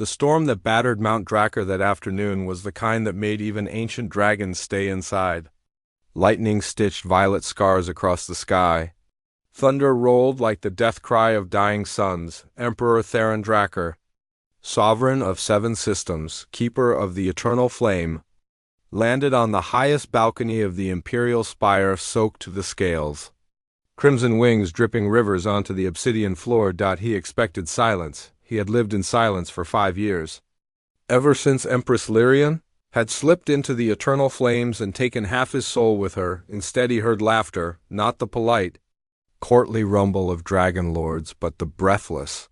The storm that battered Mount Drakkar that afternoon was the kind that made even ancient dragons stay inside. Lightning stitched violet scars across the sky. Thunder rolled like the death cry of dying suns. Emperor Theron Drakkar, sovereign of 7 systems, keeper of the eternal flame, landed on the highest balcony of the imperial spire, soaked to the scales. Crimson wings dripping rivers onto the obsidian floor. He expected silence. He had lived in silence for 5 years. Ever since Empress Lyrian had slipped into the eternal flames and taken half his soul with her. Instead he heard laughter, not the polite, courtly rumble of dragon lords, but the breathless,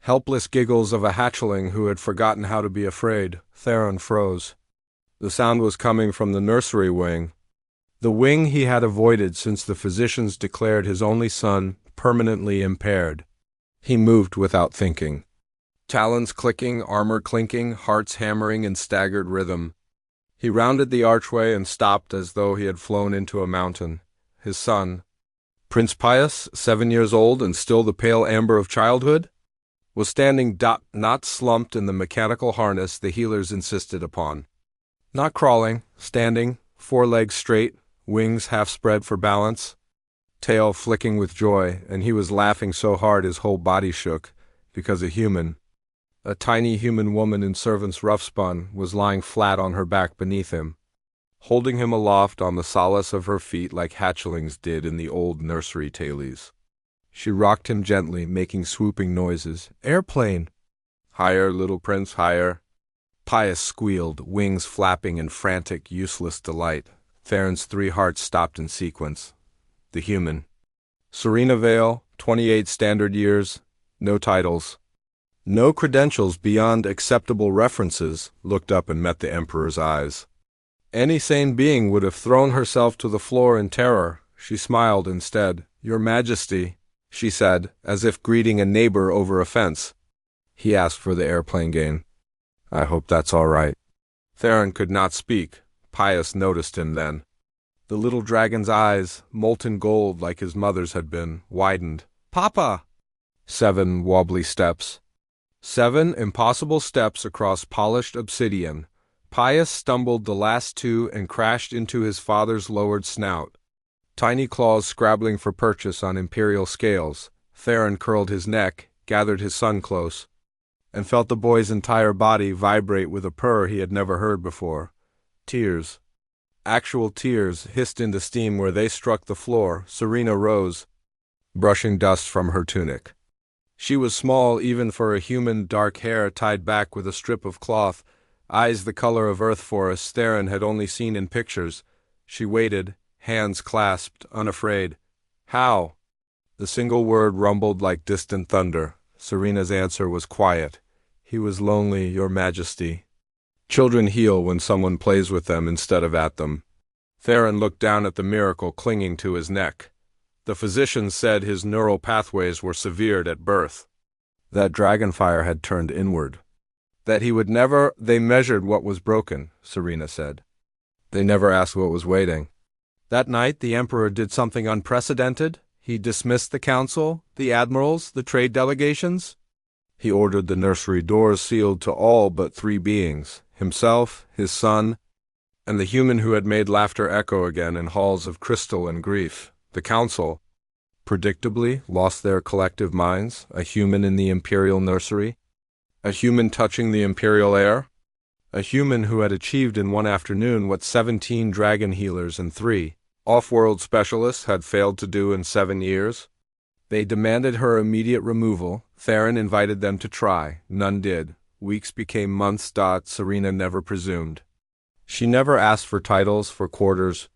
helpless giggles of a hatchling who had forgotten how to be afraid. Theron froze. The sound was coming from the nursery wing, the wing he had avoided since the physicians declared his only son permanently impaired. He moved without thinking. Talons clicking, armor clinking, hearts hammering in staggered rhythm. He rounded the archway and stopped as though he had flown into a mountain. His son, Prince Pius, 7 years old and still the pale amber of childhood, was standing not slumped in the mechanical harness the healers insisted upon. Not crawling, standing, 4 legs straight, wings half spread for balance, tail flicking with joy, and he was laughing so hard his whole body shook, because a tiny human woman in servant's rough-spun, was lying flat on her back beneath him, holding him aloft on the solace of her feet like hatchlings did in the old nursery tales. She rocked him gently, making swooping noises. "Airplane!" "Higher, little prince, higher." Pius squealed, wings flapping in frantic, useless delight. Theron's 3 hearts stopped in sequence. The human. Serena Vale, 28 standard years, no titles, no credentials beyond acceptable references, looked up and met the Emperor's eyes. Any sane being would have thrown herself to the floor in terror. She smiled instead. "Your Majesty," she said, as if greeting a neighbor over a fence. He asked for the airplane gain. "I hope that's all right." Theron could not speak. Pius noticed him then. The little dragon's eyes, molten gold like his mother's had been, widened. "Papa!" 7 wobbly steps. 7 impossible steps across polished obsidian. Pius stumbled the last 2 and crashed into his father's lowered snout. Tiny claws scrabbling for purchase on imperial scales. Theron curled his neck, gathered his son close, and felt the boy's entire body vibrate with a purr he had never heard before. Tears. Actual tears hissed into steam where they struck the floor. Serena rose, brushing dust from her tunic. She was small even for a human, dark hair tied back with a strip of cloth, eyes the color of earth forests Theron had only seen in pictures. She waited, hands clasped, unafraid. "How?" The single word rumbled like distant thunder. Serena's answer was quiet. "He was lonely, Your Majesty." Children heal when someone plays with them instead of at them. Theron looked down at the miracle clinging to his neck. The physicians said his neural pathways were severed at birth. That dragonfire had turned inward. That he would never— They measured what was broken, Serena said. They never asked what was waiting. That night the Emperor did something unprecedented. He dismissed the council, the admirals, the trade delegations. He ordered the nursery doors sealed to all but 3 beings, himself, his son, and the human who had made laughter echo again in halls of crystal and grief. The council, predictably, lost their collective minds. A human in the imperial nursery, a human touching the imperial air, a human who had achieved in one afternoon what 17 dragon healers and 3 off-world specialists had failed to do in 7 years. They demanded her immediate removal. Theron invited them to try. None did. Weeks became months. Serena never presumed. She never asked for titles, for quarters,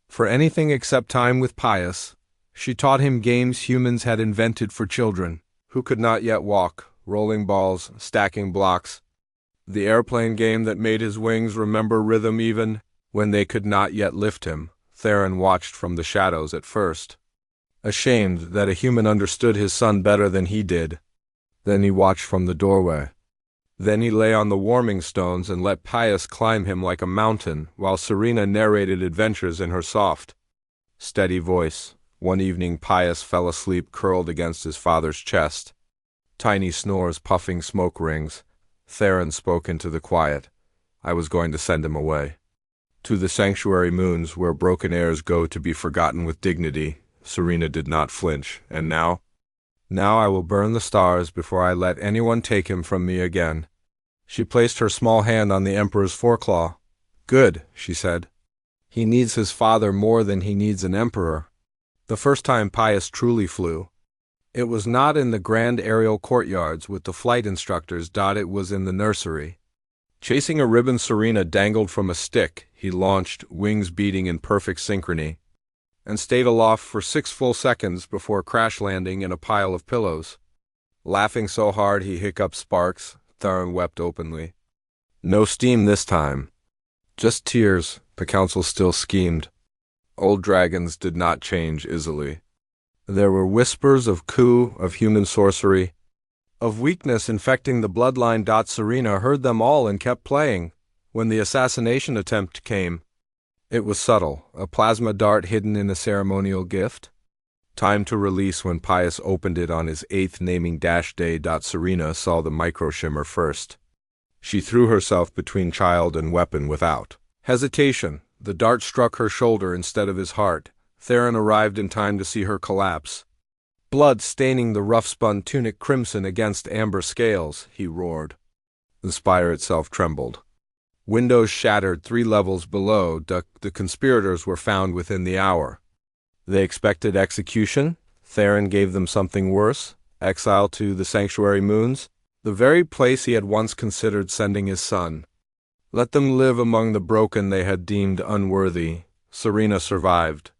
for anything except time with Pius. She taught him games humans had invented for children who could not yet walk, rolling balls, stacking blocks. The airplane game that made his wings remember rhythm even when they could not yet lift him. Theron watched from the shadows at first, ashamed that a human understood his son better than he did. Then he watched from the doorway. Then he lay on the warming stones and let Pius climb him like a mountain, while Serena narrated adventures in her soft, steady voice. One evening Pius fell asleep curled against his father's chest. Tiny snores puffing smoke rings. Theron spoke into the quiet. I was going to send him away. To the sanctuary moons where broken heirs go to be forgotten with dignity. Serena did not flinch. And now? Now I will burn the stars before I let anyone take him from me again. She placed her small hand on the Emperor's foreclaw. Good, she said. He needs his father more than he needs an emperor. The first time Pius truly flew. It was not in the grand aerial courtyards with the flight instructors. It was in the nursery. Chasing a ribbon Serena dangled from a stick, he launched, wings beating in perfect synchrony, and stayed aloft for 6 full seconds before crash landing in a pile of pillows. Laughing so hard he hiccuped sparks, Theron wept openly. No steam this time. Just tears, the council still schemed. Old dragons did not change easily. There were whispers of coup, of human sorcery, of weakness infecting the bloodline. Serena heard them all and kept playing. When the assassination attempt came, it was subtle, a plasma dart hidden in a ceremonial gift. Time to release when Pius opened it on his 8th naming day. Serena saw the microshimmer first. She threw herself between child and weapon without hesitation. The dart struck her shoulder instead of his heart. Theron arrived in time to see her collapse. Blood staining the rough-spun tunic crimson against amber scales, he roared. The spire itself trembled. Windows shattered 3 levels below. The conspirators were found within the hour. They expected execution. Theron gave them something worse, exile to the sanctuary moons, the very place he had once considered sending his son. Let them live among the broken they had deemed unworthy. Serena survived.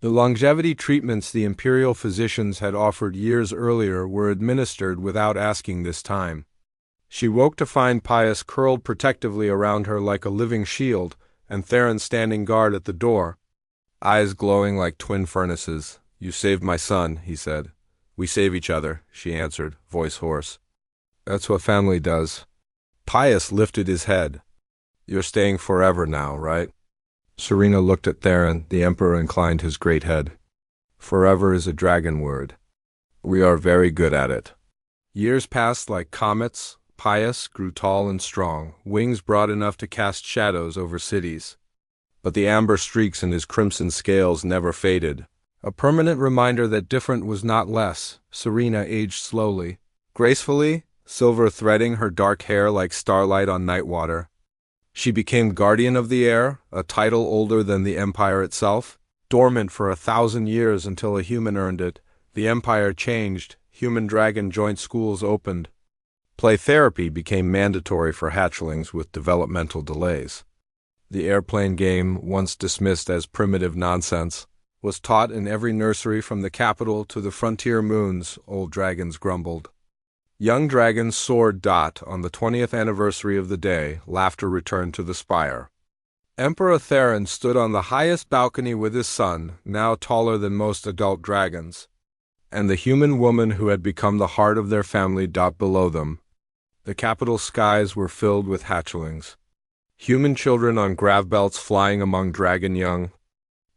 The longevity treatments the imperial physicians had offered years earlier were administered without asking this time. She woke to find Pius curled protectively around her like a living shield, and Theron standing guard at the door, eyes glowing like twin furnaces. You saved my son, he said. We save each other, she answered, voice hoarse. That's what family does. Pius lifted his head. You're staying forever now, right? Serena looked at Theron. The Emperor inclined his great head. Forever is a dragon word. We are very good at it. Years passed like comets. Pius grew tall and strong, wings broad enough to cast shadows over cities. But the amber streaks in his crimson scales never faded, a permanent reminder that different was not less. Serena aged slowly, gracefully, silver threading her dark hair like starlight on night water. She became guardian of the heir, a title older than the empire itself, dormant for 1,000 years until a human earned it. The empire changed, human-dragon joint schools opened. Play therapy became mandatory for hatchlings with developmental delays. The airplane game, once dismissed as primitive nonsense, was taught in every nursery from the capital to the frontier moons, old dragons grumbled. Young dragons soared. On the 20th anniversary of the day, laughter returned to the spire. Emperor Theron stood on the highest balcony with his son, now taller than most adult dragons, and the human woman who had become the heart of their family. Below them, the capital skies were filled with hatchlings. Human children on grav belts flying among dragon young,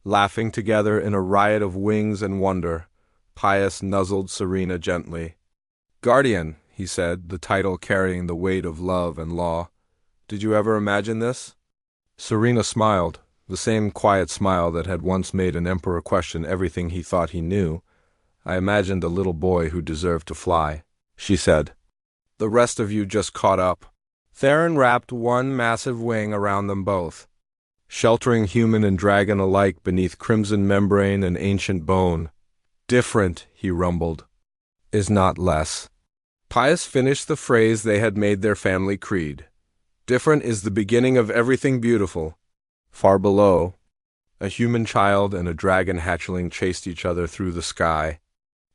laughing together in a riot of wings and wonder. Pius nuzzled Serena gently. Guardian, he said, the title carrying the weight of love and law. Did you ever imagine this? Serena smiled, the same quiet smile that had once made an emperor question everything he thought he knew. I imagined a little boy who deserved to fly, she said. The rest of you just caught up. Theron wrapped one massive wing around them both, sheltering human and dragon alike beneath crimson membrane and ancient bone. Different, he rumbled, is not less. Pius finished the phrase they had made their family creed. Different is the beginning of everything beautiful. Far below, a human child and a dragon hatchling chased each other through the sky,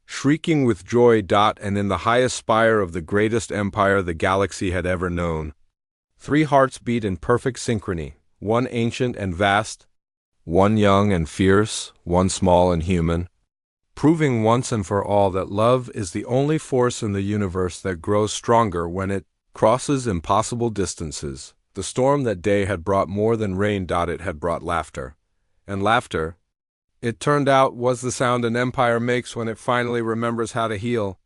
shrieking with joy. And in the highest spire of the greatest empire the galaxy had ever known, 3 hearts beat in perfect synchrony, one ancient and vast, one young and fierce, one small and human, proving once and for all that love is the only force in the universe that grows stronger when it crosses impossible distances. The storm that day had brought more than rain. It had brought laughter. And laughter, it turned out, was the sound an empire makes when it finally remembers how to heal.